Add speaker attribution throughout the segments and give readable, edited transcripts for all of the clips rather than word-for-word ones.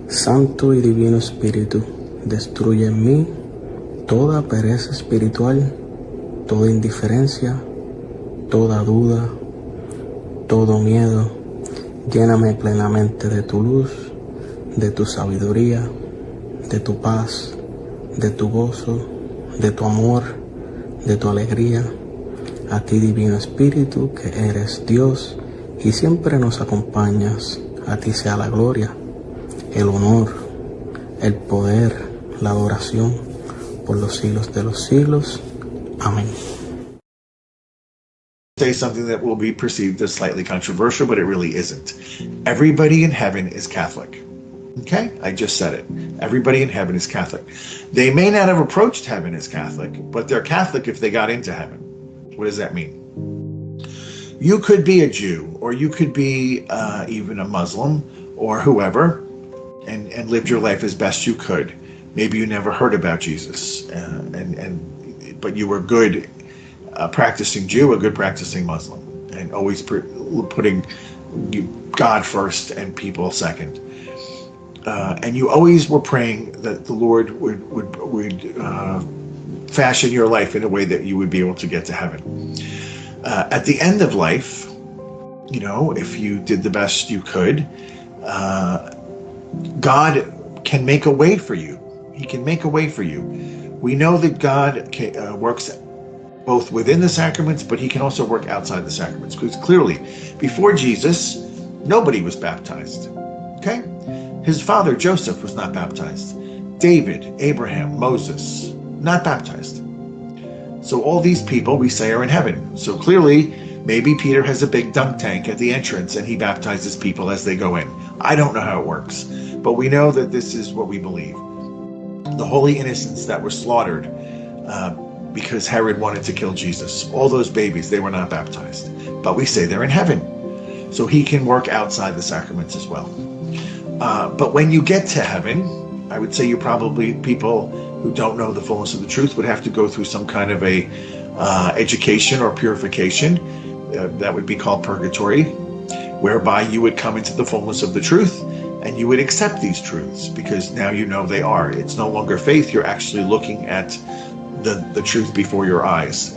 Speaker 1: Santo y Divino Espíritu, destruye en mí toda pereza espiritual, toda indiferencia, toda duda, todo miedo. Lléname plenamente de tu luz, de tu sabiduría, de tu paz, de tu gozo, de tu amor, de tu alegría. A ti, Divino Espíritu, que eres Dios y siempre nos acompañas, a ti sea la gloria, el honor, el poder, la adoración por los siglos de los siglos. Amén.
Speaker 2: Say something that will be perceived as slightly controversial, but it really isn't. Everybody in heaven is Catholic. Okay? I just said it. Everybody in heaven is Catholic. They may not have approached heaven as Catholic, but they're Catholic if they got into heaven. What does that mean? You could be a Jew, or you could be even a Muslim, or whoever, and lived your life as best you could. Maybe you never heard about Jesus, but you were good practicing Jew, a good practicing Muslim, and always putting God first and people second. And you always were praying that the Lord would fashion your life in a way that you would be able to get to heaven. At the end of life, you know, if you did the best you could, God can make a way for you. He can make a way for you. We know that God works both within the sacraments, but he can also work outside the sacraments. Because clearly, before Jesus, nobody was baptized. Okay? His father, Joseph, was not baptized. David, Abraham, Moses, not baptized. So all these people, we say, are in heaven. So clearly, maybe Peter has a big dunk tank at the entrance and he baptizes people as they go in. I don't know how it works, but we know that this is what we believe. The holy innocents that were slaughtered because Herod wanted to kill Jesus. All those babies, they were not baptized. But we say they're in heaven. So he can work outside the sacraments as well. But when you get to heaven, I would say you probably, people who don't know the fullness of the truth, would have to go through some kind of a education or purification. That would be called purgatory, whereby you would come into the fullness of the truth and you would accept these truths because now you know they are. It's no longer faith. You're actually looking at the truth before your eyes.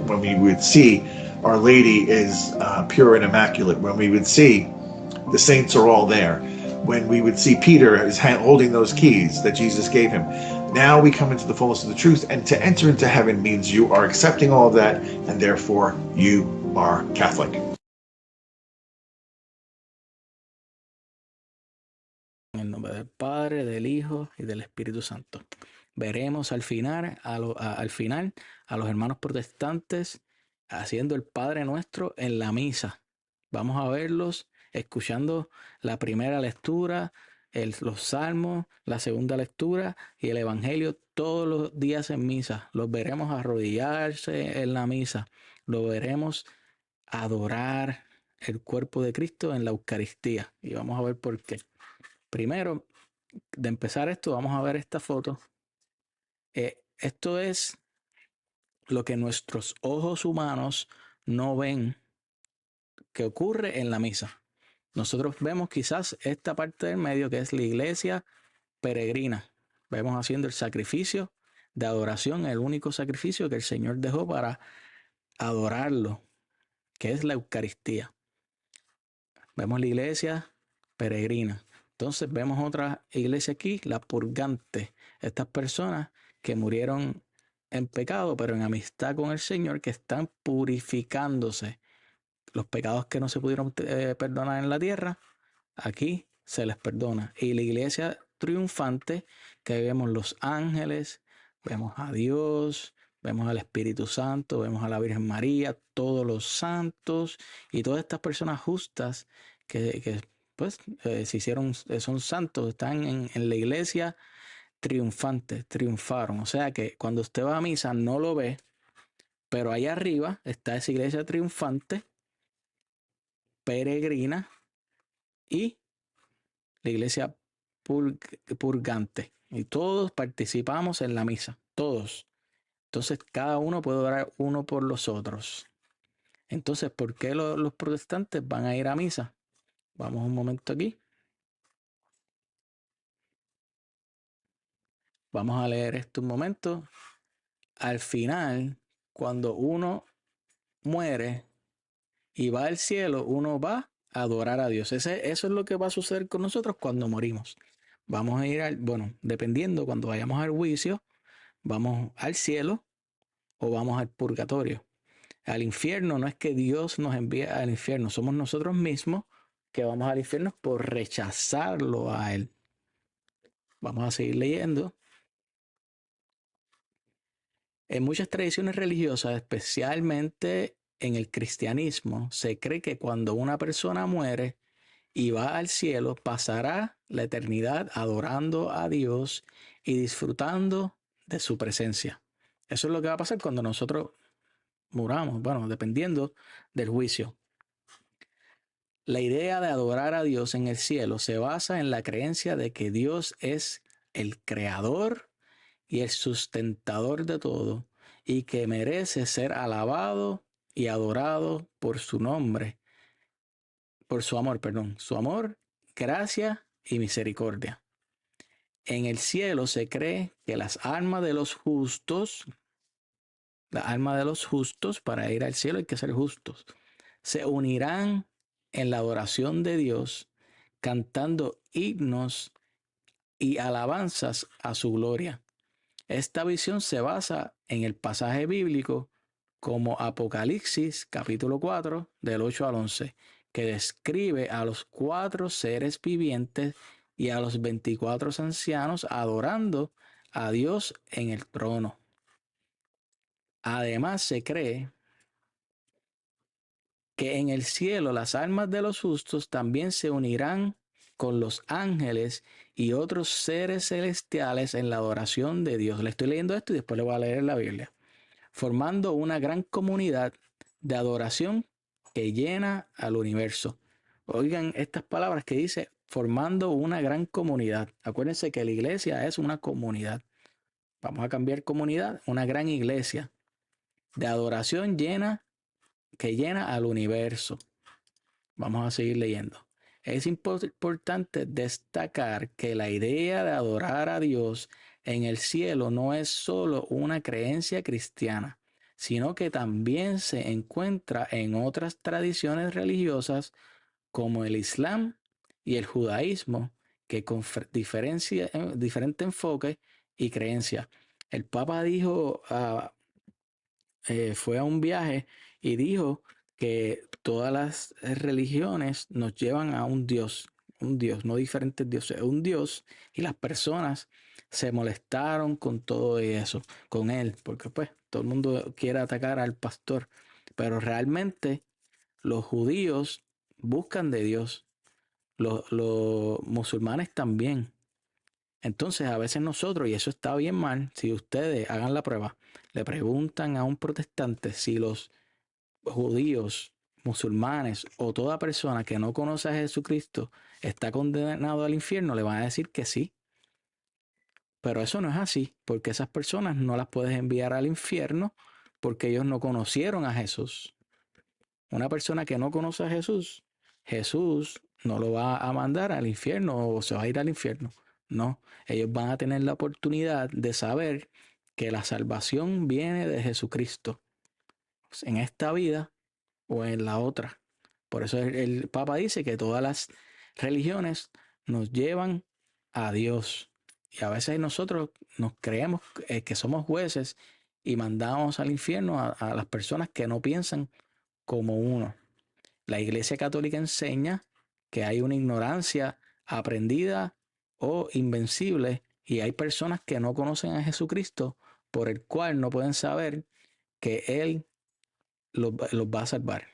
Speaker 2: When we would see Our Lady is pure and immaculate, when we would see the saints are all there, when we would see Peter is holding those keys that Jesus gave him, now we come into the fullness of the truth. And to enter into heaven means you are accepting all of that, and therefore you are Catholic.
Speaker 1: En el nombre del Padre, del Hijo y del Espíritu Santo. Veremos al final a los hermanos protestantes haciendo el Padre Nuestro en la misa. Vamos a verlos escuchando la primera lectura, los salmos, la segunda lectura y el Evangelio todos los días en misa. Los veremos arrodillarse en la misa. Los veremos adorar el cuerpo de Cristo en la Eucaristía. Y vamos a ver por qué. Primero, de empezar esto, vamos a ver esta foto. Esto es lo que nuestros ojos humanos no ven que ocurre en la misa. Nosotros vemos quizás esta parte del medio que es la iglesia peregrina. Vemos haciendo el sacrificio de adoración, el único sacrificio que el Señor dejó para adorarlo, que es la Eucaristía. Vemos la iglesia peregrina. Entonces vemos otra iglesia aquí, la purgante. Estas personas que murieron en pecado, pero en amistad con el Señor, que están purificándose. Los pecados que no se pudieron perdonar en la tierra, aquí se les perdona. Y la iglesia triunfante, que vemos los ángeles, vemos a Dios, vemos al Espíritu Santo, vemos a la Virgen María, todos los santos y todas estas personas justas que pues se hicieron, son santos, están en la iglesia triunfante, triunfaron. O sea que cuando usted va a misa no lo ve, pero allá arriba está esa iglesia triunfante, peregrina, y la iglesia purgante. Y todos participamos en la misa, todos. Entonces cada uno puede orar uno por los otros. Entonces, ¿por qué los protestantes van a ir a misa? Vamos un momento aquí. Vamos a leer esto un momento. Al final, cuando uno muere y va al cielo, uno va a adorar a Dios. Eso es lo que va a suceder con nosotros cuando morimos. Vamos a ir bueno, dependiendo, cuando vayamos al juicio, vamos al cielo o vamos al purgatorio. Al infierno no es que Dios nos envíe al infierno, somos nosotros mismos que vamos al infierno por rechazarlo a Él. Vamos a seguir leyendo. En muchas tradiciones religiosas, especialmente en el cristianismo, se cree que cuando una persona muere y va al cielo, pasará la eternidad adorando a Dios y disfrutando de su presencia. Eso es lo que va a pasar cuando nosotros muramos, bueno, dependiendo del juicio. La idea de adorar a Dios en el cielo se basa en la creencia de que Dios es el creador y el sustentador de todo y que merece ser alabado y adorado por su nombre, por su amor, perdón, su amor, gracia y misericordia. En el cielo se cree que las almas de los justos, para ir al cielo hay que ser justos, se unirán en la adoración de Dios, cantando himnos y alabanzas a su gloria. Esta visión se basa en el pasaje bíblico como Apocalipsis capítulo 4 del 8 al 11, que describe a los 4 seres vivientes y a los 24 ancianos adorando a Dios en el trono. Además, se cree que en el cielo las almas de los justos también se unirán con los ángeles y otros seres celestiales en la adoración de Dios. Le estoy leyendo esto y después le voy a leer la Biblia. Formando una gran comunidad de adoración que llena al universo. Oigan estas palabras que dice, formando una gran comunidad. Acuérdense que la iglesia es una comunidad. Vamos a cambiar comunidad, una gran iglesia de adoración que llena al universo. Vamos a seguir leyendo. Es importante destacar que la idea de adorar a Dios en el cielo no es solo una creencia cristiana, sino que también se encuentra en otras tradiciones religiosas como el Islam y el judaísmo, que con diferente enfoque y creencia. El Papa dijo fue a un viaje y dijo que todas las religiones nos llevan a un Dios, no diferentes dioses, un Dios, y las personas se molestaron con todo eso, con él, porque pues todo el mundo quiere atacar al pastor, pero realmente los judíos buscan de Dios, los musulmanes también. Entonces, a veces nosotros, y eso está bien mal, si ustedes hagan la prueba, le preguntan a un protestante si los judíos, musulmanes o toda persona que no conoce a Jesucristo está condenado al infierno, le van a decir que sí. Pero eso no es así, porque esas personas no las puedes enviar al infierno porque ellos no conocieron a Jesús. Una persona que no conoce a Jesús, Jesús no lo va a mandar al infierno o se va a ir al infierno. No, ellos van a tener la oportunidad de saber que la salvación viene de Jesucristo en esta vida o en la otra. Por eso el Papa dice que todas las religiones nos llevan a Dios. Y a veces nosotros nos creemos que somos jueces y mandamos al infierno a las personas que no piensan como uno. La Iglesia Católica enseña que hay una ignorancia aprendida o invencible y hay personas que no conocen a Jesucristo por el cual no pueden saber que Él los va a salvar.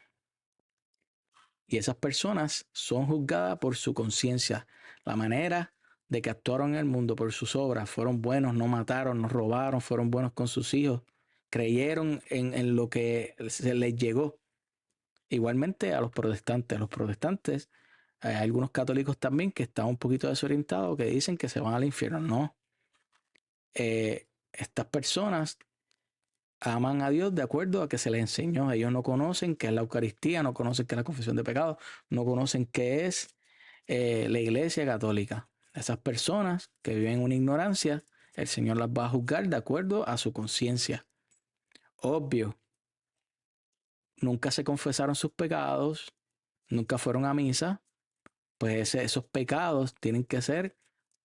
Speaker 1: Y esas personas son juzgadas por su conciencia, la manera de que actuaron en el mundo, por sus obras. Fueron buenos, no mataron, no robaron, fueron buenos con sus hijos, creyeron en lo que se les llegó. Igualmente a los protestantes. Los protestantes, hay algunos católicos también que están un poquito desorientados, que dicen que se van al infierno. No. Estas personas aman a Dios de acuerdo a que se les enseñó. Ellos no conocen qué es la Eucaristía, no conocen qué es la confesión de pecados, no conocen qué es la Iglesia Católica. Esas personas que viven en una ignorancia El Señor las va a juzgar de acuerdo a su conciencia. Obvio, nunca se confesaron sus pecados, nunca fueron a misa, pues esos pecados tienen que ser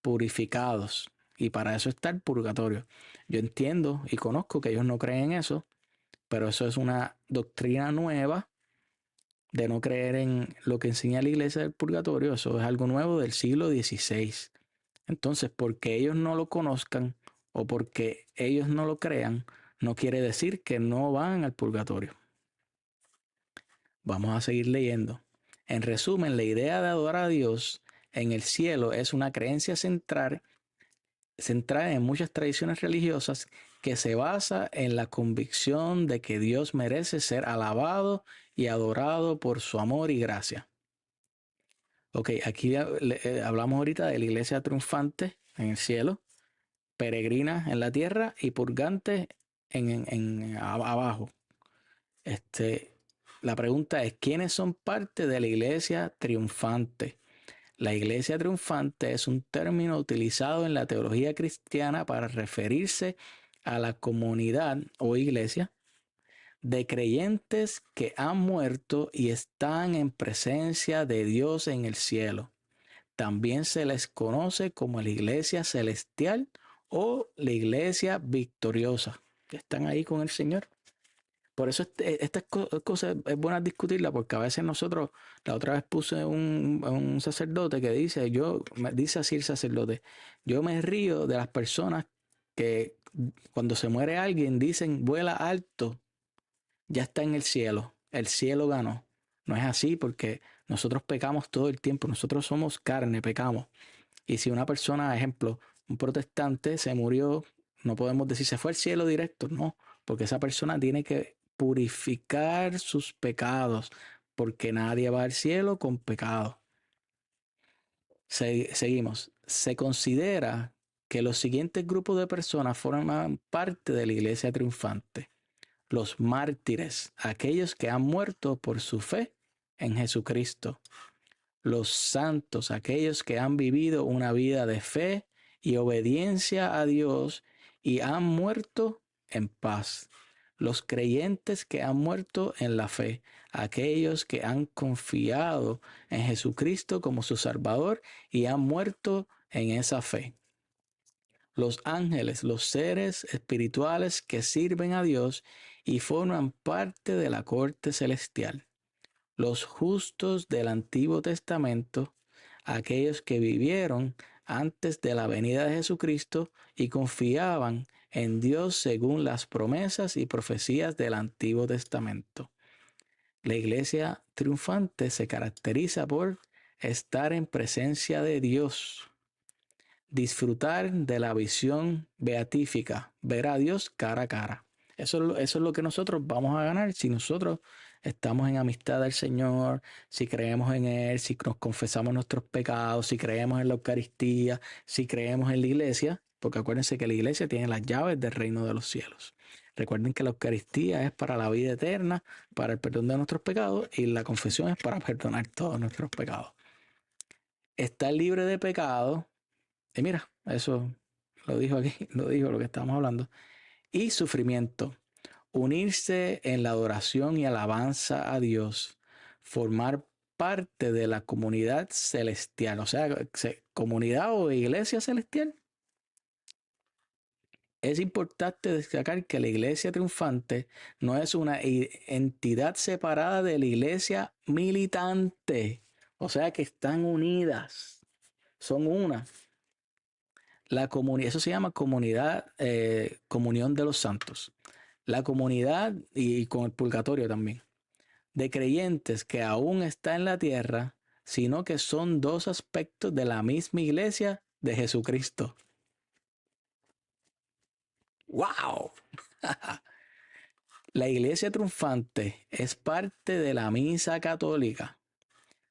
Speaker 1: purificados. Y para eso está el purgatorio. Yo entiendo y conozco que ellos no creen en eso, pero eso es una doctrina nueva de no creer en lo que enseña la iglesia del purgatorio. Eso es algo nuevo del siglo XVI. Entonces, porque ellos no lo conozcan o porque ellos no lo crean, no quiere decir que no van al purgatorio. Vamos a seguir leyendo. En resumen, la idea de adorar a Dios en el cielo es una creencia central en muchas tradiciones religiosas que se basa en la convicción de que Dios merece ser alabado y adorado por su amor y gracia. Ok, aquí hablamos ahorita de la iglesia triunfante en el cielo, peregrina en la tierra y purgante abajo. La pregunta es, ¿quiénes son parte de la iglesia triunfante? La iglesia triunfante es un término utilizado en la teología cristiana para referirse a la comunidad o iglesia de creyentes que han muerto y están en presencia de Dios en el cielo. También se les conoce como la iglesia celestial o la iglesia victoriosa, que están ahí con el Señor. Por eso estas cosas es bueno discutirlas, porque a veces nosotros, la otra vez puse un sacerdote que dice así el sacerdote, yo me río de las personas que cuando se muere alguien dicen, vuela alto, ya está en el cielo ganó. No es así porque nosotros pecamos todo el tiempo, nosotros somos carne, pecamos. Y si una persona, ejemplo, un protestante se murió, no podemos decir se fue al cielo directo, no, porque esa persona tiene que purificar sus pecados, porque nadie va al cielo con pecado. Seguimos. Se considera que los siguientes grupos de personas forman parte de la iglesia triunfante. Los mártires, aquellos que han muerto por su fe en Jesucristo. Los santos, aquellos que han vivido una vida de fe y obediencia a Dios y han muerto en paz. Los creyentes que han muerto en la fe, aquellos que han confiado en Jesucristo como su Salvador y han muerto en esa fe. Los ángeles, los seres espirituales que sirven a Dios y forman parte de la corte celestial. Los justos del Antiguo Testamento, aquellos que vivieron antes de la venida de Jesucristo y confiaban en Dios según las promesas y profecías del Antiguo Testamento. La iglesia triunfante se caracteriza por estar en presencia de Dios, disfrutar de la visión beatífica, ver a Dios cara a cara. Eso es lo que nosotros vamos a ganar si nosotros estamos en amistad del Señor, si creemos en Él, si nos confesamos nuestros pecados, si creemos en la Eucaristía, si creemos en la iglesia, porque acuérdense que la iglesia tiene las llaves del reino de los cielos. Recuerden que la Eucaristía es para la vida eterna, para el perdón de nuestros pecados, y la confesión es para perdonar todos nuestros pecados. Estar libre de pecado, y mira, eso lo dijo aquí, lo dijo lo que estamos hablando, y sufrimiento. Unirse en la adoración y alabanza a Dios, formar parte de la comunidad celestial, o sea, comunidad o iglesia celestial. Es importante destacar que la iglesia triunfante no es una entidad separada de la iglesia militante, o sea que están unidas, son una. La comunidad, eso se llama comunidad, comunión de los santos. La comunidad y con el purgatorio también, de creyentes que aún está en la tierra, sino que son dos aspectos de la misma iglesia de Jesucristo. ¡Wow! La iglesia triunfante es parte de la misa católica.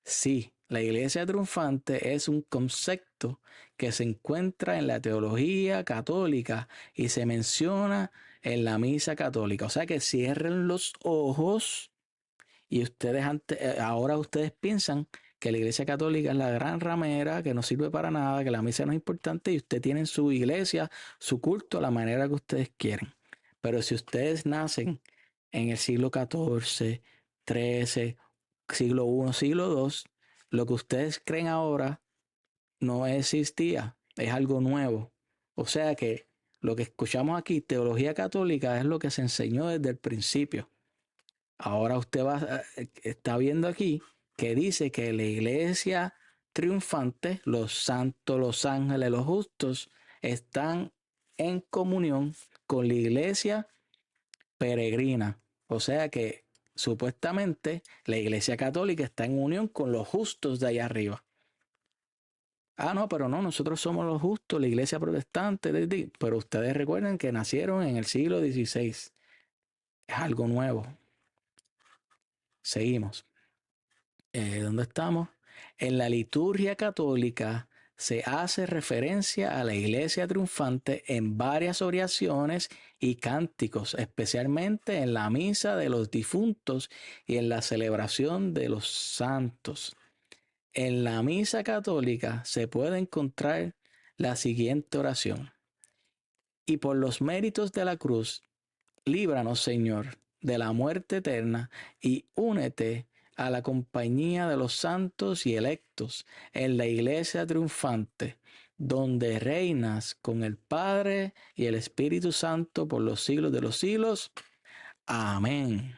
Speaker 1: Sí, la iglesia triunfante es un concepto que se encuentra en la teología católica y se menciona en la misa católica. O sea que cierren los ojos y ahora ustedes piensan que la iglesia católica es la gran ramera, que no sirve para nada, que la misa no es importante y usted tiene su iglesia, su culto, a la manera que ustedes quieren. Pero si ustedes nacen en el siglo XIV, XIII, siglo I, siglo II, lo que ustedes creen ahora no existía, es algo nuevo. O sea que lo que escuchamos aquí, teología católica, es lo que se enseñó desde el principio. Ahora usted está viendo aquí que dice que la iglesia triunfante, los santos, los ángeles, los justos, están en comunión con la iglesia peregrina. O sea que supuestamente la iglesia católica está en unión con los justos de allá arriba. Ah, no, pero no, nosotros somos los justos, la iglesia protestante, pero ustedes recuerden que nacieron en el siglo XVI. Es algo nuevo. Seguimos. ¿Dónde estamos? En la liturgia católica se hace referencia a la iglesia triunfante en varias oraciones y cánticos, especialmente en la misa de los difuntos y en la celebración de los santos. En la misa católica se puede encontrar la siguiente oración. Y por los méritos de la cruz, líbranos, Señor, de la muerte eterna y únete a la compañía de los santos y electos en la iglesia triunfante, donde reinas con el Padre y el Espíritu Santo por los siglos de los siglos. Amén.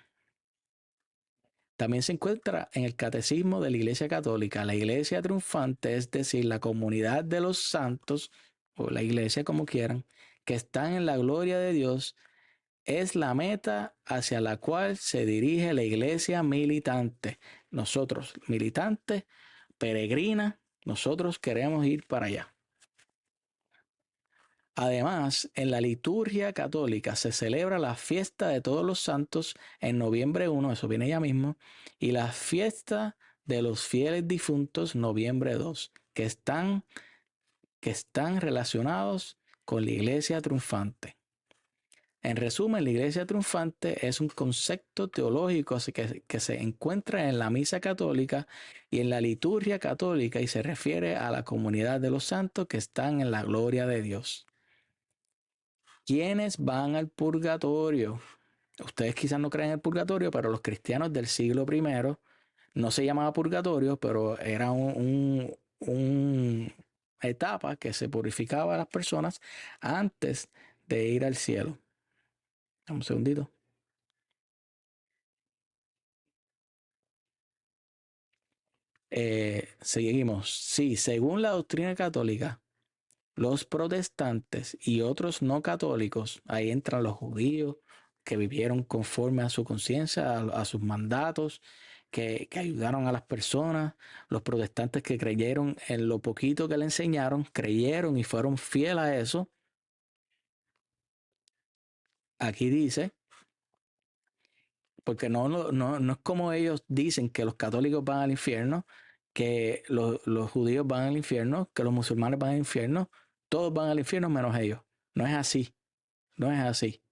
Speaker 1: También se encuentra en el Catecismo de la Iglesia Católica. La Iglesia triunfante, es decir, la comunidad de los santos, o la iglesia como quieran, que están en la gloria de Dios, es la meta hacia la cual se dirige la iglesia militante. Nosotros, militantes, peregrinas, nosotros queremos ir para allá. Además, en la liturgia católica se celebra la fiesta de todos los santos en noviembre 1, eso viene ya mismo, y la fiesta de los fieles difuntos noviembre 2, que están relacionados con la iglesia triunfante. En resumen, la iglesia triunfante es un concepto teológico que se encuentra en la misa católica y en la liturgia católica y se refiere a la comunidad de los santos que están en la gloria de Dios. ¿Quiénes van al purgatorio? Ustedes quizás no creen en el purgatorio, pero los cristianos del siglo I no se llamaba purgatorio, pero era una etapa que se purificaba a las personas antes de ir al cielo. Un segundito. Seguimos. Sí, según la doctrina católica, los protestantes y otros no católicos, ahí entran los judíos que vivieron conforme a su conciencia, a sus mandatos, que ayudaron a las personas, los protestantes que creyeron en lo poquito que le enseñaron, creyeron y fueron fieles a eso. Aquí dice, porque no es como ellos dicen que los católicos van al infierno, que los judíos van al infierno, que los musulmanes van al infierno, todos van al infierno menos ellos. No es así, no es así.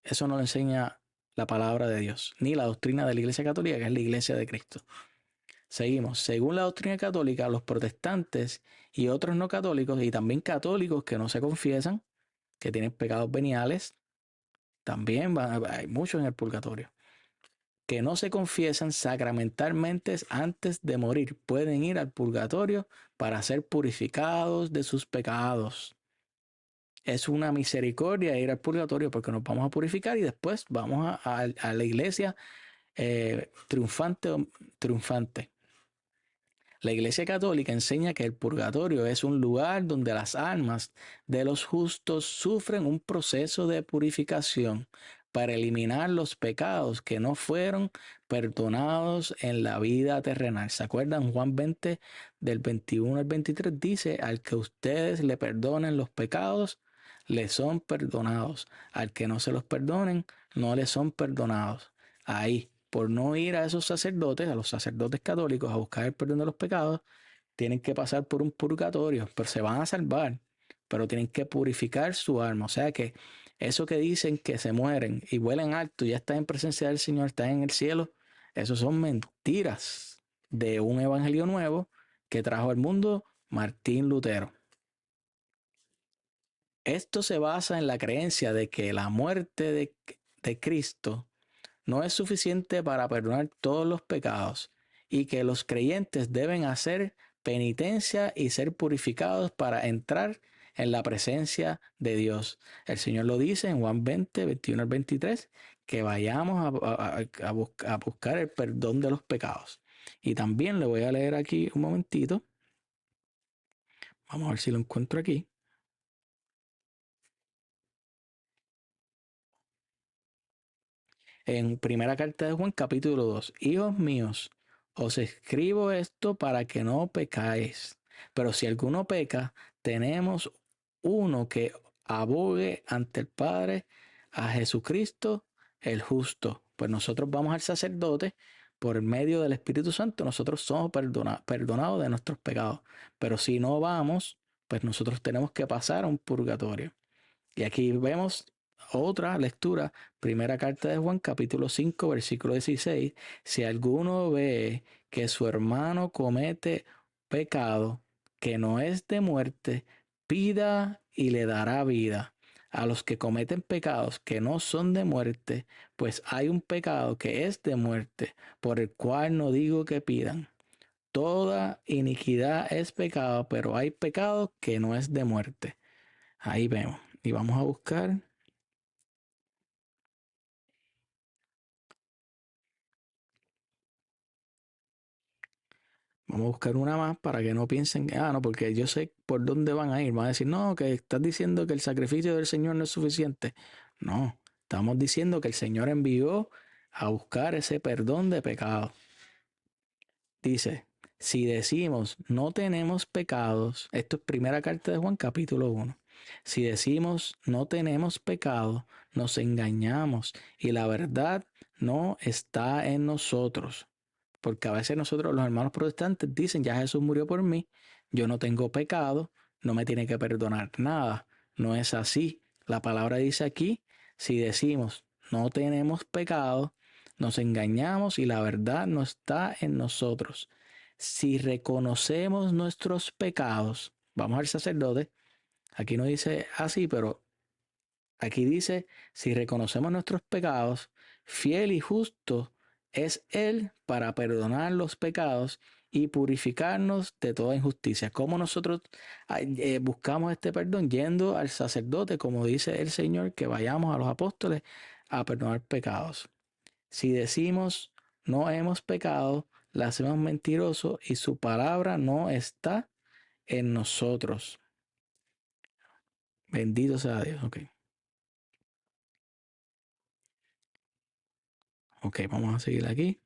Speaker 1: Eso no lo enseña la palabra de Dios, ni la doctrina de la Iglesia Católica, que es la Iglesia de Cristo. Seguimos. Según la doctrina católica, los protestantes y otros no católicos, y también católicos que no se confiesan, que tienen pecados veniales, también hay muchos en el purgatorio, que no se confiesan sacramentalmente antes de morir, pueden ir al purgatorio para ser purificados de sus pecados. Es una misericordia ir al purgatorio porque nos vamos a purificar y después vamos a la iglesia triunfante. La Iglesia Católica enseña que el purgatorio es un lugar donde las almas de los justos sufren un proceso de purificación para eliminar los pecados que no fueron perdonados en la vida terrenal. ¿Se acuerdan? Juan 20, del 21 al 23 dice, al que ustedes le perdonen los pecados, le son perdonados. Al que no se los perdonen, no le son perdonados. Ahí, por no ir a esos sacerdotes, a los sacerdotes católicos, a buscar el perdón de los pecados, tienen que pasar por un purgatorio, pero se van a salvar, pero tienen que purificar su alma. O sea que eso que dicen que se mueren y vuelan alto, ya están en presencia del Señor, están en el cielo, eso son mentiras. de un evangelio nuevo que trajo al mundo Martín Lutero. Esto se basa en la creencia de que la muerte de Cristo no es suficiente para perdonar todos los pecados y que los creyentes deben hacer penitencia y ser purificados para entrar en la presencia de Dios. El Señor lo dice en Juan 20, 21 al 23, que vayamos a buscar el perdón de los pecados. Y también le voy a leer aquí un momentito. Vamos a ver si lo encuentro aquí. En primera carta de Juan, capítulo 2. Hijos míos, os escribo esto para que no pecáis. Pero si alguno peca, tenemos uno que abogue ante el Padre, a Jesucristo el justo. Pues nosotros vamos al sacerdote por el medio del Espíritu Santo. Nosotros somos perdonados de nuestros pecados. Pero si no vamos, pues nosotros tenemos que pasar a un purgatorio. Y aquí vemos otra lectura, primera carta de Juan, capítulo 5, versículo 16. Si alguno ve que su hermano comete pecado que no es de muerte, pida y le dará vida. A los que cometen pecados que no son de muerte, pues hay un pecado que es de muerte, por el cual no digo que pidan. Toda iniquidad es pecado, pero hay pecado que no es de muerte. Ahí vemos. Y vamos a buscar. Vamos a buscar una más para que no piensen, no, porque yo sé por dónde van a ir. Van a decir, no, que estás diciendo que el sacrificio del Señor no es suficiente. No, estamos diciendo que el Señor envió a buscar ese perdón de pecado. Dice, si decimos no tenemos pecados, esto es primera carta de Juan capítulo 1. Si decimos no tenemos pecado, nos engañamos y la verdad no está en nosotros. Porque a veces nosotros, los hermanos protestantes, dicen, ya Jesús murió por mí, yo no tengo pecado, no me tiene que perdonar nada. No es así. La palabra dice aquí, si decimos no tenemos pecado, nos engañamos y la verdad no está en nosotros. Si reconocemos nuestros pecados, vamos al sacerdote, aquí no dice así, pero aquí dice, si reconocemos nuestros pecados, fiel y justo es Él para perdonar los pecados y purificarnos de toda injusticia. ¿Cómo nosotros buscamos este perdón? Yendo al sacerdote, como dice el Señor, que vayamos a los apóstoles a perdonar pecados. Si decimos no hemos pecado, la hacemos mentiroso y su palabra no está en nosotros. Bendito sea Dios. Ok, vamos a seguir aquí.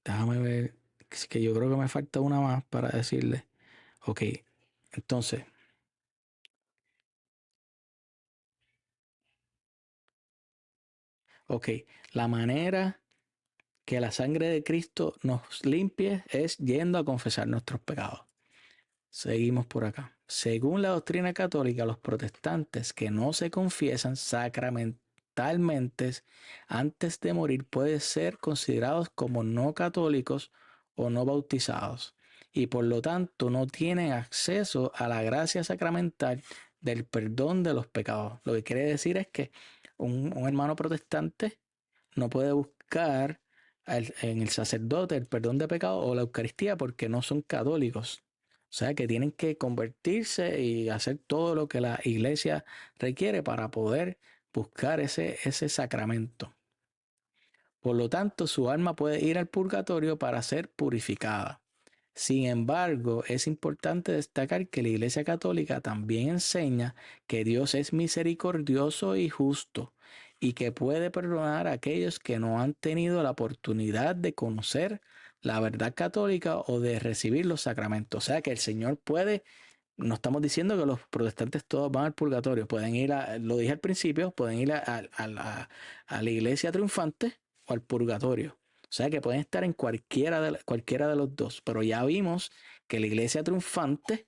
Speaker 1: Déjame ver, es que yo creo que me falta una más para decirle. Ok, entonces, ok, la manera que la sangre de Cristo nos limpie es yendo a confesar nuestros pecados. Seguimos por acá. Según la doctrina católica, los protestantes que no se confiesan sacramentalmente antes de morir pueden ser considerados como no católicos o no bautizados y por lo tanto no tienen acceso a la gracia sacramental del perdón de los pecados. Lo que quiere decir es que un hermano protestante no puede buscar en el sacerdote el perdón de pecados o la Eucaristía porque no son católicos. O sea que tienen que convertirse y hacer todo lo que la iglesia requiere para poder buscar ese sacramento. Por lo tanto, su alma puede ir al purgatorio para ser purificada. Sin embargo, es importante destacar que la Iglesia Católica también enseña que Dios es misericordioso y justo y que puede perdonar a aquellos que no han tenido la oportunidad de conocer la verdad católica o de recibir los sacramentos. O sea que el Señor puede, no estamos diciendo que los protestantes todos van al purgatorio, pueden ir lo dije al principio, pueden ir a la iglesia triunfante o al purgatorio. O sea que pueden estar en cualquiera de los dos, pero ya vimos que la iglesia triunfante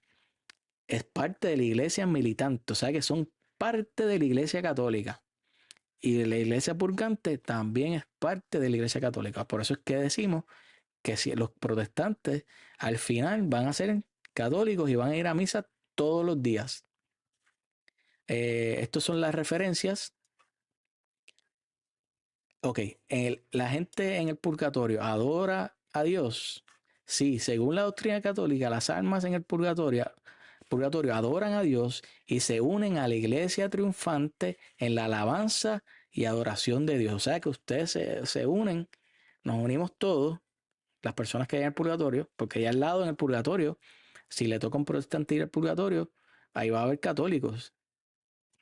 Speaker 1: es parte de la iglesia militante, o sea que son parte de la iglesia católica. Y la iglesia purgante también es parte de la iglesia católica. Por eso es que decimos que si los protestantes al final van a ser católicos y van a ir a misa todos los días. Estas son las referencias. Ok, la gente en el purgatorio adora a Dios. Sí, según la doctrina católica, las almas en el purgatorio adoran a Dios y se unen a la iglesia triunfante en la alabanza y adoración de Dios. O sea que ustedes se unen, nos unimos todos, las personas que hay en el purgatorio, porque allá al lado en el purgatorio, si le toca a un protestante ir al purgatorio, ahí va a haber católicos.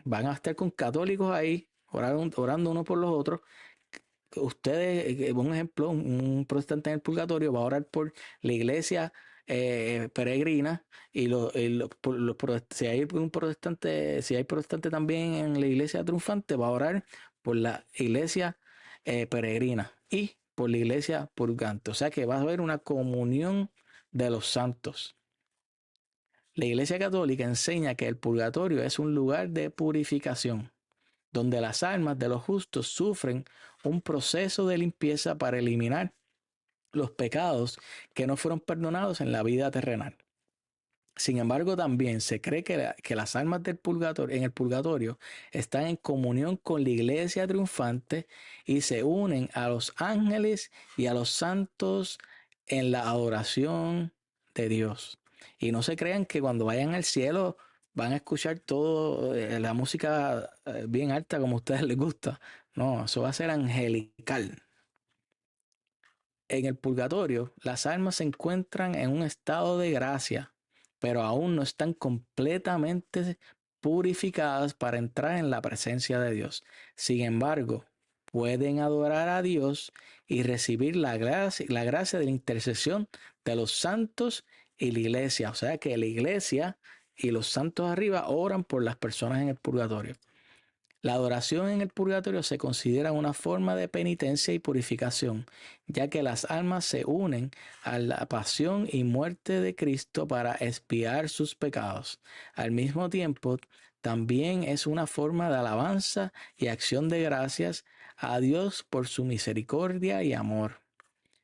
Speaker 1: Van a estar con católicos ahí, orando unos por los otros. Ustedes, un ejemplo, un protestante en el purgatorio va a orar por la iglesia peregrina y si hay un protestante, si hay protestante también en la iglesia triunfante, va a orar por la iglesia peregrina y por la iglesia purgante. O sea que va a haber una comunión de los santos. La iglesia católica enseña que el purgatorio es un lugar de purificación donde las almas de los justos sufren un proceso de limpieza para eliminar los pecados que no fueron perdonados en la vida terrenal. Sin embargo, también se cree que las almas del purgatorio, en el purgatorio están en comunión con la iglesia triunfante y se unen a los ángeles y a los santos en la adoración de Dios. Y no se crean que cuando vayan al cielo van a escuchar todo la música bien alta como a ustedes les gusta. No, eso va a ser angelical. En el purgatorio, las almas se encuentran en un estado de gracia, pero aún no están completamente purificadas para entrar en la presencia de Dios. Sin embargo, pueden adorar a Dios y recibir la gracia de la intercesión de los santos y la iglesia. O sea que la iglesia y los santos arriba oran por las personas en el purgatorio. La adoración en el purgatorio se considera una forma de penitencia y purificación, ya que las almas se unen a la pasión y muerte de Cristo para expiar sus pecados. Al mismo tiempo, también es una forma de alabanza y acción de gracias a Dios por su misericordia y amor.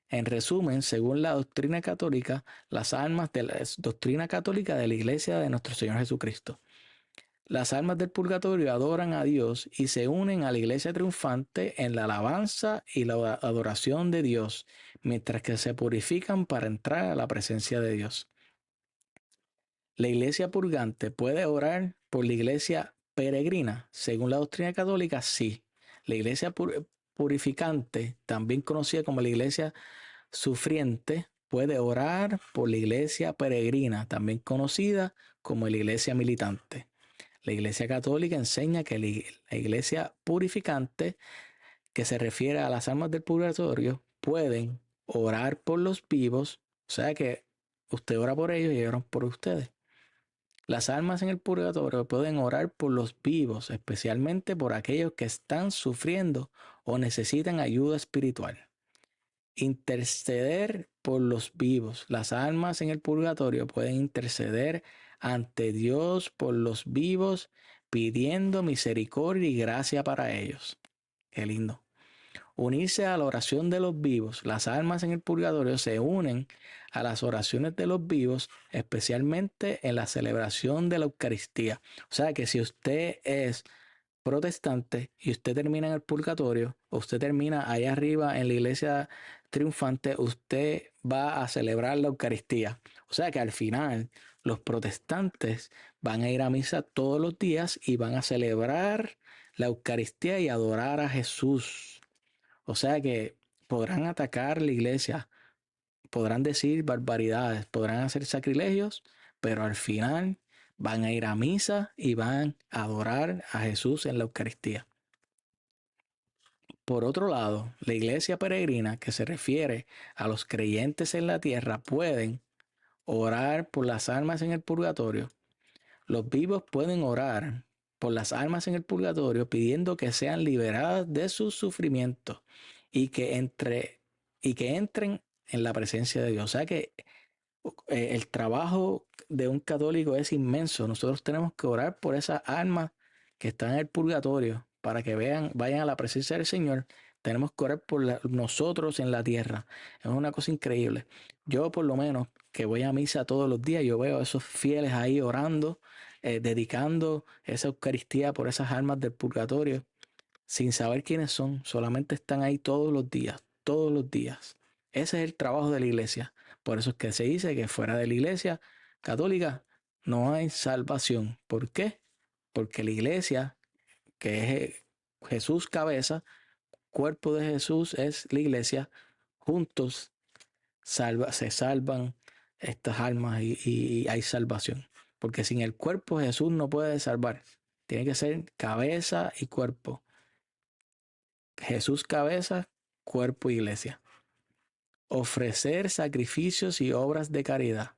Speaker 1: En resumen, según la doctrina católica, las almas de la doctrina católica de la Iglesia de nuestro Señor Jesucristo. Las almas del purgatorio adoran a Dios y se unen a la iglesia triunfante en la alabanza y la adoración de Dios, mientras que se purifican para entrar a la presencia de Dios. La iglesia purgante puede orar por la iglesia peregrina. Según la doctrina católica, sí. La iglesia purificante, también conocida como la iglesia sufriente, puede orar por la iglesia peregrina, también conocida como la iglesia militante. La Iglesia Católica enseña que la Iglesia purificante, que se refiere a las almas del purgatorio, pueden orar por los vivos, o sea que usted ora por ellos y ellos oran por ustedes. Las almas en el purgatorio pueden orar por los vivos, especialmente por aquellos que están sufriendo o necesitan ayuda espiritual. Interceder por los vivos. Las almas en el purgatorio pueden interceder ante Dios por los vivos, pidiendo misericordia y gracia para ellos. Qué lindo. Unirse a la oración de los vivos. Las almas en el purgatorio se unen a las oraciones de los vivos, especialmente en la celebración de la Eucaristía. O sea que si usted es protestante y usted termina en el purgatorio, o usted termina allá arriba en la iglesia triunfante, usted va a celebrar la Eucaristía. O sea que al final los protestantes van a ir a misa todos los días y van a celebrar la Eucaristía y adorar a Jesús. O sea que podrán atacar la iglesia, podrán decir barbaridades, podrán hacer sacrilegios, pero al final van a ir a misa y van a adorar a Jesús en la Eucaristía. Por otro lado, la iglesia peregrina, que se refiere a los creyentes en la tierra, pueden orar por las almas en el purgatorio. Los vivos pueden orar por las almas en el purgatorio pidiendo que sean liberadas de sus sufrimientos y que entren en la presencia de Dios. O sea que el trabajo de un católico es inmenso. Nosotros tenemos que orar por esas almas que están en el purgatorio para que vayan a la presencia del Señor, tenemos que orar por nosotros en la tierra. Es una cosa increíble. Yo por lo menos que voy a misa todos los días, yo veo a esos fieles ahí orando, dedicando esa Eucaristía por esas almas del purgatorio, sin saber quiénes son, solamente están ahí todos los días, todos los días. Ese es el trabajo de la iglesia. Por eso es que se dice que fuera de la iglesia católica no hay salvación. ¿Por qué? Porque la iglesia, que es Jesús cabeza, cuerpo de Jesús es la iglesia, juntos se salvan estas almas y hay salvación. Porque sin el cuerpo Jesús no puede salvar. Tiene que ser cabeza y cuerpo. Jesús cabeza, cuerpo iglesia. Ofrecer sacrificios y obras de caridad.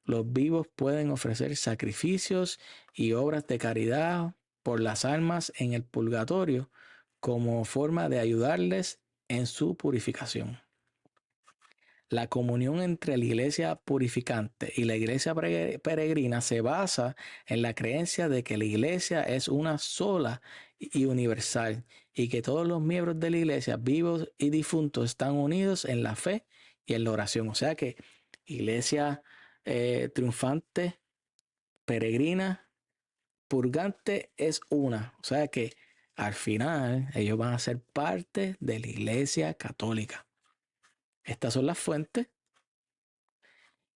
Speaker 1: Los vivos pueden ofrecer sacrificios y obras de caridad por las almas en el purgatorio como forma de ayudarles en su purificación. La comunión entre la iglesia purificante y la iglesia peregrina se basa en la creencia de que la iglesia es una sola y universal y que todos los miembros de la iglesia, vivos y difuntos, están unidos en la fe y en la oración. O sea que iglesia triunfante, peregrina, purgante es una. O sea que al final ellos van a ser parte de la iglesia católica. Estas son las fuentes.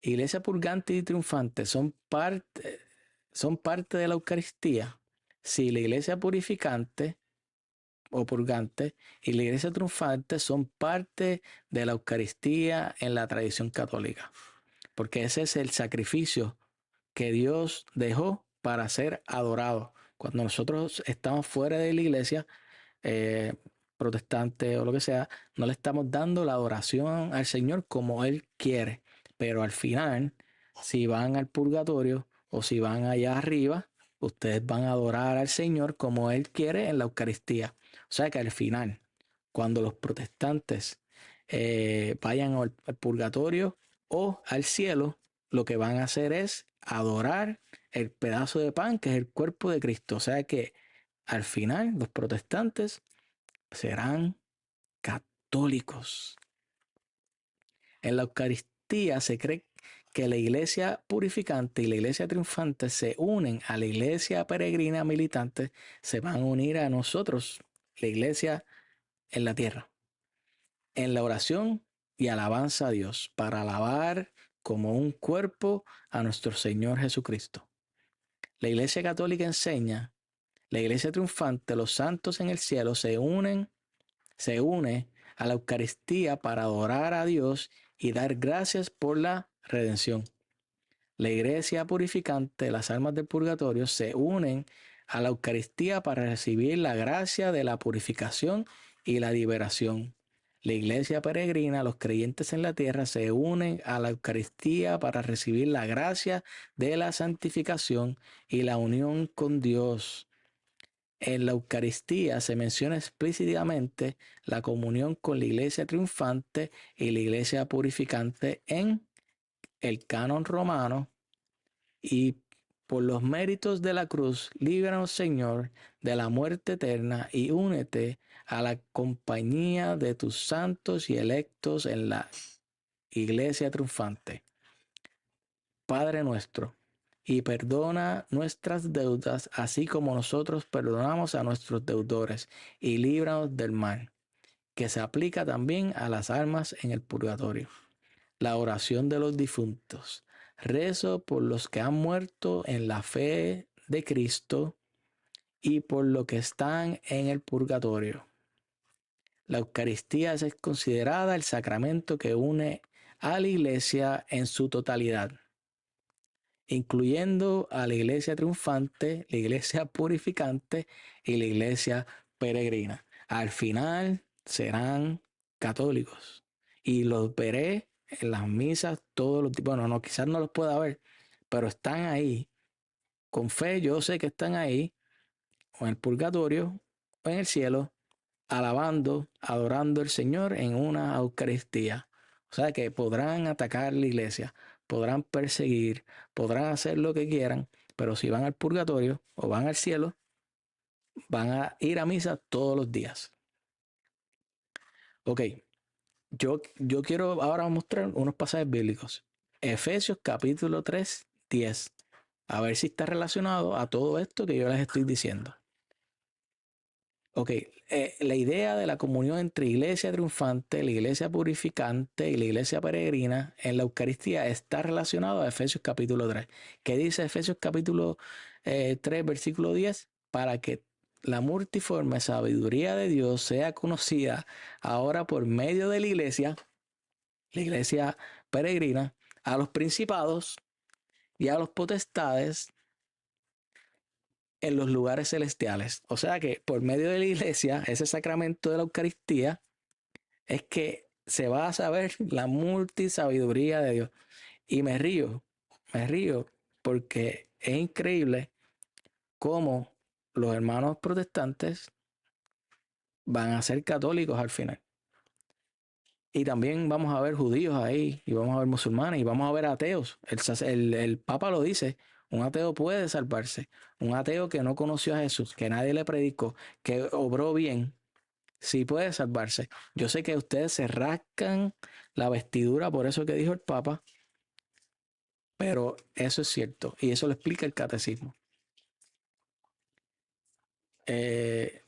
Speaker 1: Iglesia purgante y triunfante son parte de la Eucaristía. Si la iglesia purificante o purgante y la iglesia triunfante son parte de la Eucaristía en la tradición católica. Porque ese es el sacrificio que Dios dejó para ser adorado. Cuando nosotros estamos fuera de la iglesia, eh, protestante o lo que sea, no le estamos dando la adoración al Señor como Él quiere. Pero al final, si van al purgatorio o si van allá arriba, ustedes van a adorar al Señor como Él quiere en la Eucaristía. O sea que al final, cuando los protestantes vayan al purgatorio o al cielo, lo que van a hacer es adorar el pedazo de pan que es el cuerpo de Cristo. O sea que al final los protestantes serán católicos. En la Eucaristía se cree que la iglesia purificante y la iglesia triunfante se unen a la iglesia peregrina militante, se van a unir a nosotros, la iglesia en la tierra, en la oración y alabanza a Dios, para alabar como un cuerpo a nuestro Señor Jesucristo. La iglesia católica enseña, la iglesia triunfante, los santos en el cielo se une a la Eucaristía para adorar a Dios y dar gracias por la redención. La iglesia purificante, las almas del purgatorio, se unen a la Eucaristía para recibir la gracia de la purificación y la liberación. La iglesia peregrina, los creyentes en la tierra, se unen a la Eucaristía para recibir la gracia de la santificación y la unión con Dios. En la Eucaristía se menciona explícitamente la comunión con la iglesia triunfante y la iglesia purificante en el canon romano. Y por los méritos de la cruz, líbranos, Señor, de la muerte eterna y únete a la compañía de tus santos y electos en la iglesia triunfante. Padre nuestro, y perdona nuestras deudas, así como nosotros perdonamos a nuestros deudores, y líbranos del mal, que se aplica también a las almas en el purgatorio. La oración de los difuntos. Rezo por los que han muerto en la fe de Cristo y por los que están en el purgatorio. La Eucaristía es considerada el sacramento que une a la iglesia en su totalidad, incluyendo a la iglesia triunfante, la iglesia purificante y la iglesia peregrina. Al final serán católicos y los veré en las misas todos los días. Bueno, no, quizás no los pueda ver, pero están ahí. Con fe yo sé que están ahí, o en el purgatorio, o en el cielo, alabando, adorando al Señor en una Eucaristía. O sea que podrán atacar la iglesia, podrán perseguir, podrán hacer lo que quieran, pero si van al purgatorio o van al cielo, van a ir a misa todos los días. Ok, yo quiero ahora mostrar unos pasajes bíblicos. Efesios capítulo 3, 10. A ver si está relacionado a todo esto que yo les estoy diciendo. Ok, la idea de la comunión entre iglesia triunfante, la iglesia purificante y la iglesia peregrina en la Eucaristía está relacionado a Efesios capítulo 3. ¿Qué dice Efesios capítulo 3, versículo 10? Para que la multiforme sabiduría de Dios sea conocida ahora por medio de la iglesia peregrina, a los principados y a los potestades en los lugares celestiales. O sea que por medio de la iglesia, ese sacramento de la Eucaristía, es que se va a saber la multisabiduría de Dios. Y me río porque es increíble cómo los hermanos protestantes van a ser católicos al final. Y también vamos a ver judíos ahí, y vamos a ver musulmanes, y vamos a ver ateos. El Papa lo dice, un ateo puede salvarse. Un ateo que no conoció a Jesús, que nadie le predicó, que obró bien, sí puede salvarse. Yo sé que ustedes se rascan la vestidura por eso que dijo el Papa, pero eso es cierto, y eso lo explica el catecismo. Eh,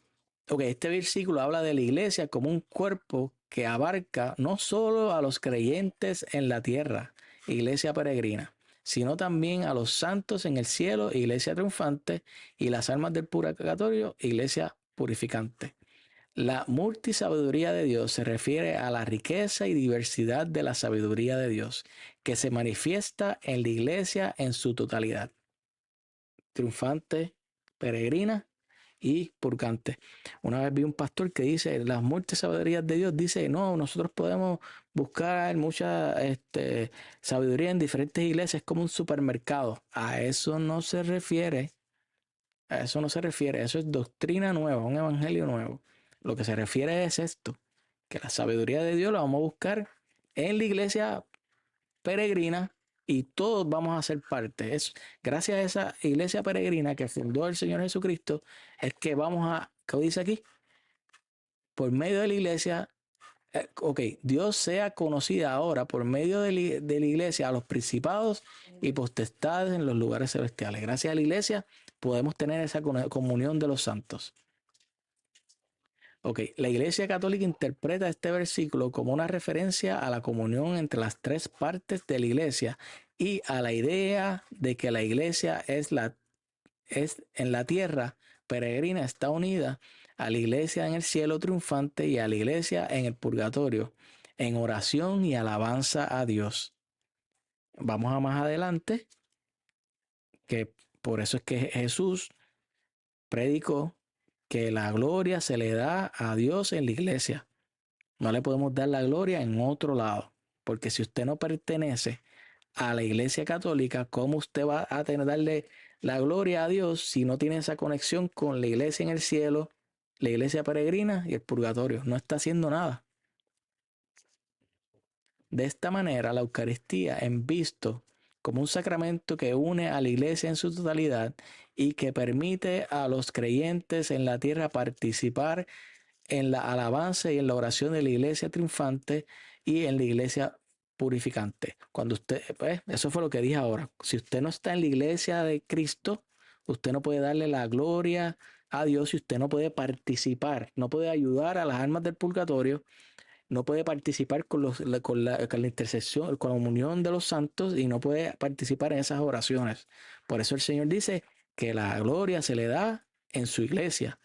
Speaker 1: ok, este versículo habla de la iglesia como un cuerpo que abarca no solo a los creyentes en la tierra, iglesia peregrina, sino también a los santos en el cielo, iglesia triunfante, y las almas del purgatorio, iglesia purificante. La multisabiduría de Dios se refiere a la riqueza y diversidad de la sabiduría de Dios, que se manifiesta en la iglesia en su totalidad, triunfante, peregrina y purgante. Una vez vi un pastor que dice, las múltiples sabidurías de Dios, dice, no, nosotros podemos buscar mucha sabiduría en diferentes iglesias como un supermercado. A eso no se refiere, a eso no se refiere, eso es doctrina nueva, un evangelio nuevo. Lo que se refiere es esto, que la sabiduría de Dios la vamos a buscar en la iglesia peregrina y todos vamos a ser parte. Es gracias a esa iglesia peregrina que fundó el Señor Jesucristo, es que vamos a, ¿qué dice aquí? Por medio de la iglesia, ok, Dios sea conocida ahora por medio de la iglesia a los principados y potestades en los lugares celestiales. Gracias a la iglesia podemos tener esa comunión de los santos. Ok, la Iglesia Católica interpreta este versículo como una referencia a la comunión entre las tres partes de la Iglesia y a la idea de que la Iglesia es en la tierra peregrina, está unida a la Iglesia en el cielo triunfante y a la Iglesia en el purgatorio, en oración y alabanza a Dios. Vamos a más adelante, que por eso es que Jesús predicó que la gloria se le da a Dios en la Iglesia. No le podemos dar la gloria en otro lado, porque si usted no pertenece a la Iglesia Católica, ¿cómo usted va a tener darle la gloria a Dios si no tiene esa conexión con la iglesia en el cielo, la iglesia peregrina y el purgatorio? No está haciendo nada. De esta manera, la Eucaristía es visto como un sacramento que une a la iglesia en su totalidad y que permite a los creyentes en la tierra participar en la alabanza y en la oración de la iglesia triunfante y en la iglesia purificante. Cuando usted, pues, eso fue lo que dije ahora. Si usted no está en la iglesia de Cristo, usted no puede darle la gloria a Dios y usted no puede participar, no puede ayudar a las almas del purgatorio, no puede participar con la intercesión, con la comunión de los santos y no puede participar en esas oraciones. Por eso el Señor dice que la gloria se le da en su iglesia.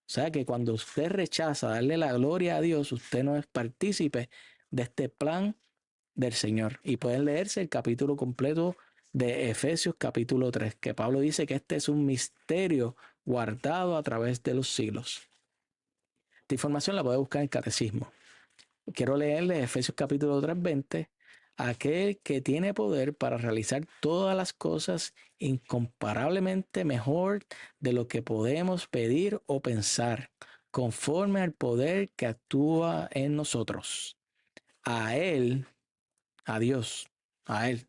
Speaker 1: O sea que cuando usted rechaza darle la gloria a Dios, usted no es partícipe de este plan del Señor. Y pueden leerse el capítulo completo de Efesios capítulo 3, que Pablo dice que este es un misterio guardado a través de los siglos. Esta información la puede buscar en el catecismo. Quiero leerle Efesios capítulo 3, 20. Aquel que tiene poder para realizar todas las cosas incomparablemente mejor de lo que podemos pedir o pensar, conforme al poder que actúa en nosotros. A Él, a Dios, a Él,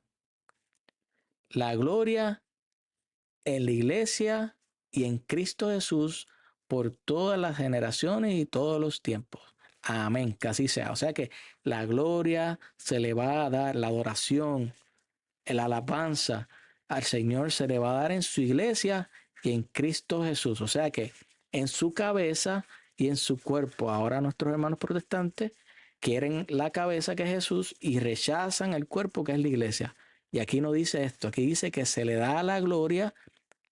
Speaker 1: la gloria en la iglesia y en Cristo Jesús por todas las generaciones y todos los tiempos. Amén, que así sea. O sea que la gloria se le va a dar, la adoración, la alabanza al Señor se le va a dar en su iglesia y en Cristo Jesús. O sea que en su cabeza y en su cuerpo. Ahora nuestros hermanos protestantes quieren la cabeza que es Jesús y rechazan el cuerpo que es la iglesia. Y aquí no dice esto, aquí dice que se le da la gloria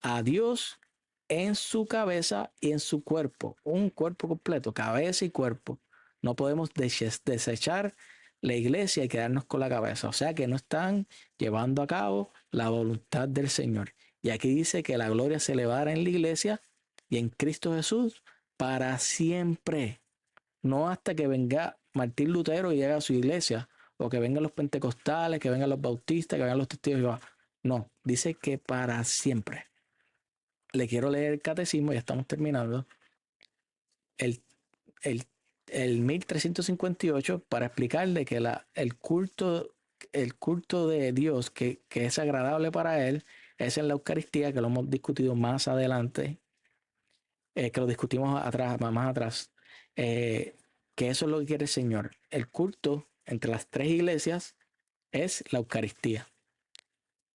Speaker 1: a Dios en su cabeza y en su cuerpo, un cuerpo completo, cabeza y cuerpo. No podemos desechar la iglesia y quedarnos con la cabeza. O sea que no están llevando a cabo la voluntad del Señor. Y aquí dice que la gloria se le va a dar en la iglesia y en Cristo Jesús para siempre. No hasta que venga Martín Lutero y llegue a su iglesia, o que vengan los pentecostales, que vengan los bautistas, que vengan los testigos de Jehová. No, dice que para siempre. Le quiero leer el catecismo, ya estamos terminando, el, el, el 1358 para explicarle que el culto de Dios que es agradable para él es en la Eucaristía, que lo hemos discutido más adelante, que lo discutimos atrás, más atrás, que eso es lo que quiere el Señor. El culto entre las tres iglesias es la Eucaristía.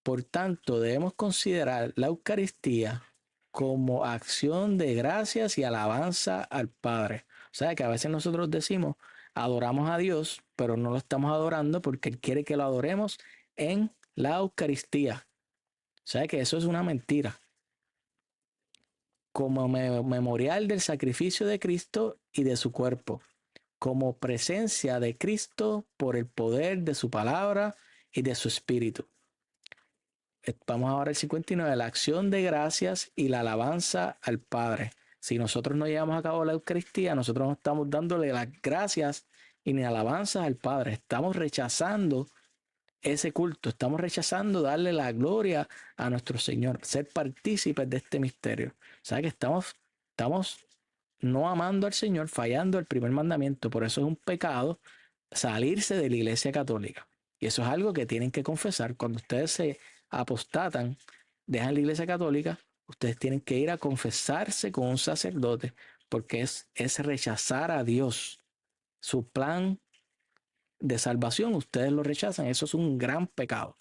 Speaker 1: Por tanto, debemos considerar la Eucaristía como acción de gracias y alabanza al Padre. O sea que a veces nosotros decimos, adoramos a Dios, pero no lo estamos adorando porque Él quiere que lo adoremos en la Eucaristía. O sea que eso es una mentira. Como memorial del sacrificio de Cristo y de su cuerpo, como presencia de Cristo por el poder de su palabra y de su espíritu. Vamos ahora al 59, la acción de gracias y la alabanza al Padre. Si nosotros no llevamos a cabo la Eucaristía, nosotros no estamos dándole las gracias y ni alabanzas al Padre. Estamos rechazando ese culto, estamos rechazando darle la gloria a nuestro Señor, ser partícipes de este misterio. O sea que estamos no amando al Señor, fallando el primer mandamiento. Por eso es un pecado salirse de la Iglesia Católica. Y eso es algo que tienen que confesar. Cuando ustedes se apostatan, dejan la Iglesia Católica, ustedes tienen que ir a confesarse con un sacerdote, porque es rechazar a Dios. Su plan de salvación, ustedes lo rechazan. Eso es un gran pecado.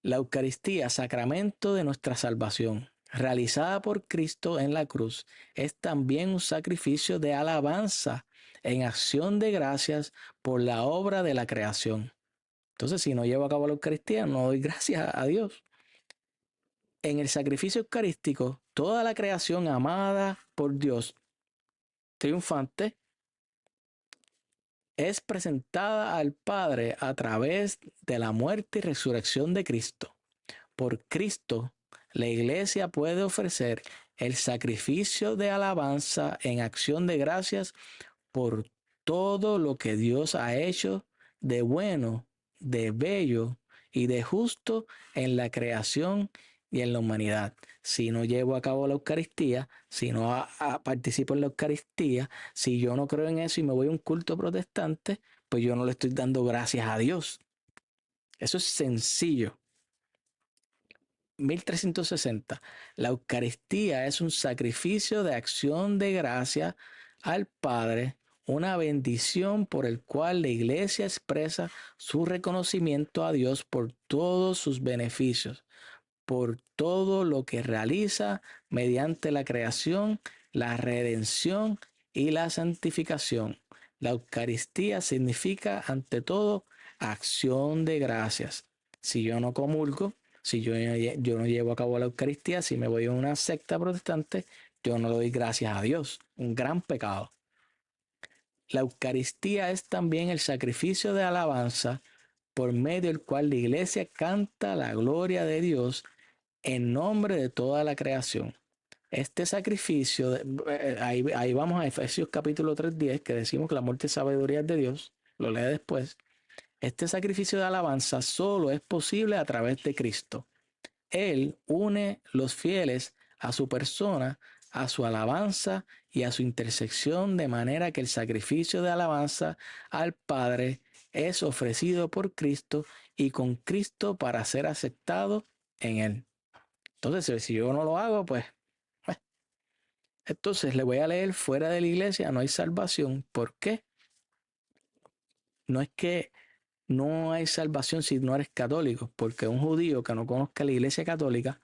Speaker 1: La Eucaristía, sacramento de nuestra salvación, realizada por Cristo en la cruz, es también un sacrificio de alabanza en acción de gracias por la obra de la creación. Entonces, si no llevo a cabo la Eucaristía, no doy gracias a Dios. En el sacrificio eucarístico, toda la creación amada por Dios, triunfante, es presentada al Padre a través de la muerte y resurrección de Cristo. Por Cristo, la iglesia puede ofrecer el sacrificio de alabanza en acción de gracias por todo lo que Dios ha hecho de bueno, de bello y de justo en la creación y en la humanidad. Si no llevo a cabo la Eucaristía, si no participo en la Eucaristía, si yo no creo en eso y me voy a un culto protestante, pues yo no le estoy dando gracias a Dios. Eso es sencillo. 1360. La Eucaristía es un sacrificio de acción de gracia al Padre, una bendición por el cual la Iglesia expresa su reconocimiento a Dios por todos sus beneficios, por todo lo que realiza mediante la creación, la redención y la santificación. La Eucaristía significa, ante todo, acción de gracias. Si yo no comulgo, si yo no llevo a cabo la Eucaristía, si me voy a una secta protestante, yo no le doy gracias a Dios. Un gran pecado. La Eucaristía es también el sacrificio de alabanza por medio del cual la iglesia canta la gloria de Dios en nombre de toda la creación. Este sacrificio, ahí vamos a Efesios capítulo 3:10, que decimos que la muerte y sabiduría es de Dios, lo lee después. Este sacrificio de alabanza solo es posible a través de Cristo. Él une los fieles a su persona, a su alabanza y a su intersección, de manera que el sacrificio de alabanza al Padre es ofrecido por Cristo y con Cristo para ser aceptado en Él. Entonces, si yo no lo hago, pues Entonces le voy a leer: fuera de la iglesia no hay salvación. ¿Por qué? No es que no hay salvación si no eres católico, porque un judío que no conozca la iglesia católica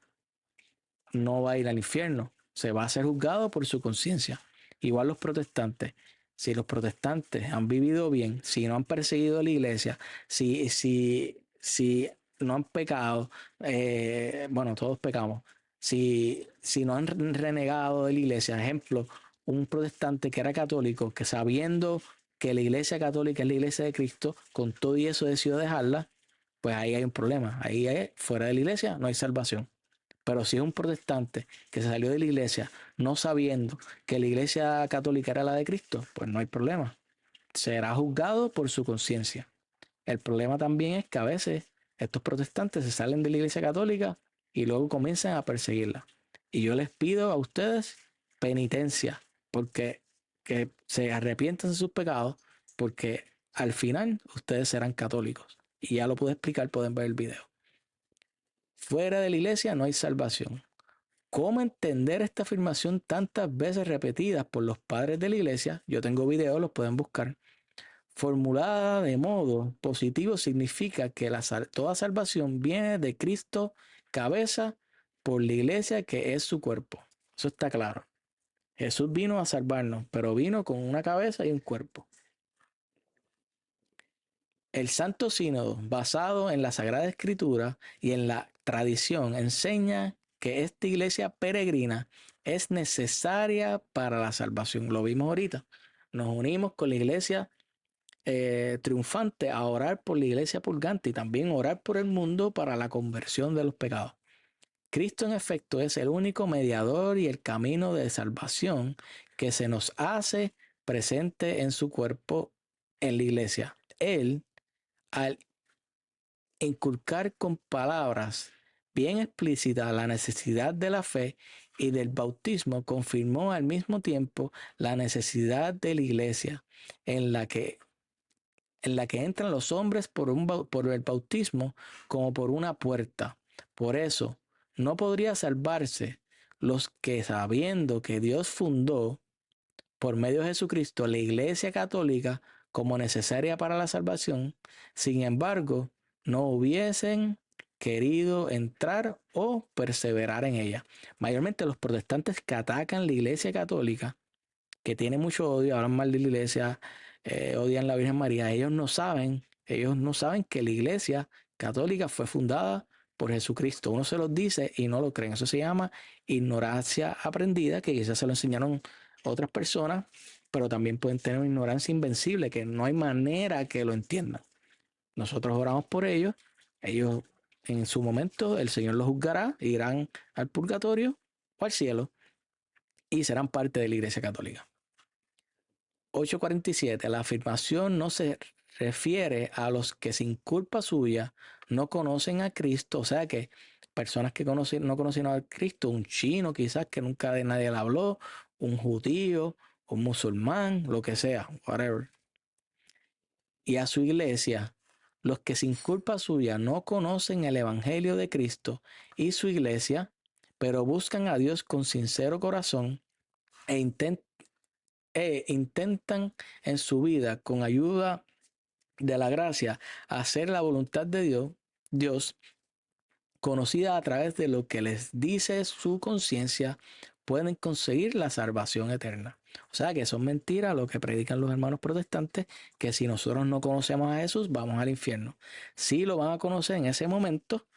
Speaker 1: no va a ir al infierno, se va a ser juzgado por su conciencia. Igual los protestantes, si los protestantes han vivido bien, si no han perseguido a la iglesia, si no han pecado, bueno, todos pecamos, si no han renegado de la iglesia, ejemplo, un protestante que era católico, que sabiendo que la iglesia católica es la iglesia de Cristo, con todo y eso decidió dejarla, pues ahí hay un problema, ahí fuera de la iglesia no hay salvación. Pero si es un protestante que se salió de la iglesia no sabiendo que la iglesia católica era la de Cristo, pues no hay problema. Será juzgado por su conciencia. El problema también es que a veces estos protestantes se salen de la iglesia católica y luego comienzan a perseguirla. Y yo les pido a ustedes penitencia, porque que se arrepientan de sus pecados, porque al final ustedes serán católicos. Y ya lo pude explicar, pueden ver el video. Fuera de la iglesia no hay salvación. ¿Cómo entender esta afirmación tantas veces repetidas por los padres de la iglesia? Yo tengo videos, los pueden buscar. Formulada de modo positivo significa que toda salvación viene de Cristo, cabeza, por la iglesia que es su cuerpo. Eso está claro. Jesús vino a salvarnos, pero vino con una cabeza y un cuerpo. El Santo Sínodo, basado en la Sagrada Escritura y en la tradición, enseña que esta iglesia peregrina es necesaria para la salvación. Lo vimos ahorita. Nos unimos con la iglesia triunfante a orar por la iglesia purgante y también orar por el mundo para la conversión de los pecados. Cristo, en efecto, es el único mediador y el camino de salvación que se nos hace presente en su cuerpo en la iglesia. Él, al inculcar con palabras bien explícitas la necesidad de la fe y del bautismo, confirmó al mismo tiempo la necesidad de la iglesia en la que entran los hombres por el bautismo como por una puerta. Por eso, no podría salvarse los que, sabiendo que Dios fundó por medio de Jesucristo la Iglesia Católica como necesaria para la salvación, sin embargo, no hubiesen querido entrar o perseverar en ella. Mayormente los protestantes que atacan la Iglesia Católica, que tienen mucho odio, hablan mal de la Iglesia, odian a la Virgen María, ellos no saben que la Iglesia Católica fue fundada por Jesucristo. Uno se los dice y no lo creen. Eso se llama ignorancia aprendida, que quizás se lo enseñaron otras personas, pero también pueden tener una ignorancia invencible, que no hay manera que lo entiendan. Nosotros oramos por ellos, ellos en su momento el Señor los juzgará, irán al purgatorio o al cielo y serán parte de la Iglesia Católica. 8:47. La afirmación no se refiere a los que sin culpa suya no conocen a Cristo, o sea que personas que no conocen a Cristo, un chino quizás que nunca de nadie le habló, un judío, un musulmán, lo que sea, whatever. Y a su iglesia, los que sin culpa suya no conocen el evangelio de Cristo y su iglesia, pero buscan a Dios con sincero corazón e intentan en su vida con ayuda de la gracia hacer la voluntad de Dios conocida a través de lo que les dice su conciencia, pueden conseguir la salvación eterna. O sea que son mentiras lo que predican los hermanos protestantes, que si nosotros no conocemos a Jesús, vamos al infierno. Sí lo van a conocer en ese momento,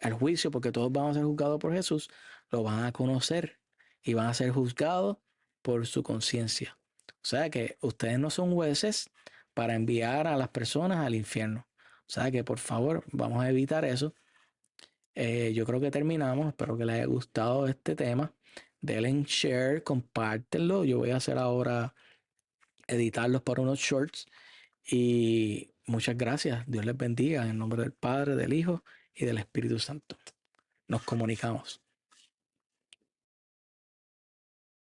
Speaker 1: al juicio, porque todos vamos a ser juzgados por Jesús, lo van a conocer y van a ser juzgados por su conciencia. O sea que ustedes no son jueces para enviar a las personas al infierno. O sea que por favor vamos a evitar eso. Yo creo que terminamos. Espero que les haya gustado este tema. Denle en share, compártenlo. Yo voy a hacer ahora editarlos para unos shorts. Y muchas gracias. Dios les bendiga en el nombre del Padre, del Hijo y del Espíritu Santo. Nos comunicamos.